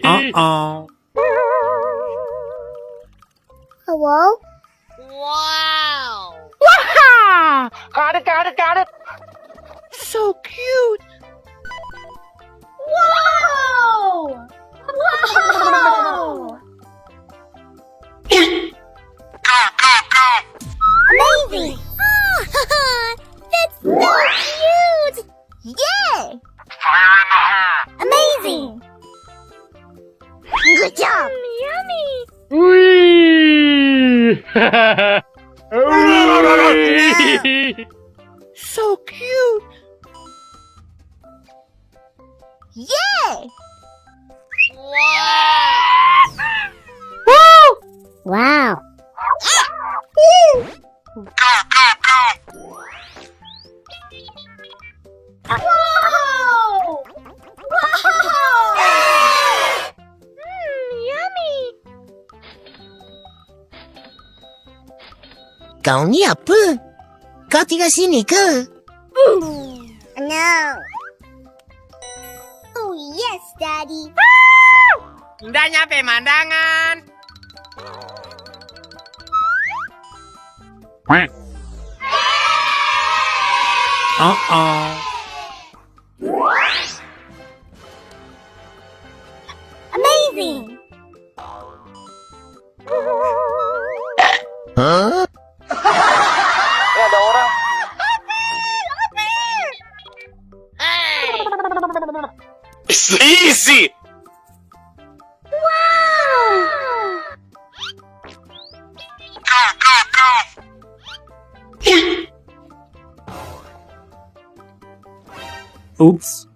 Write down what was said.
Uh-oh. Hello? Wow! Waha! Got it. So cute. Whoa! Whoa! Amazing! That's so cute! Yay! Amazing! Good job! Yummy! Whee! So cute. Yay! Wow! Wow! Whoa! Whoa! Yummy! Cậu nhập có tiếng ở xin cơ. No! Oh yes, Daddy! Indahnya pemandangan. Uh-oh. Amazing! Hah? Ada orang. It's easy. Oops.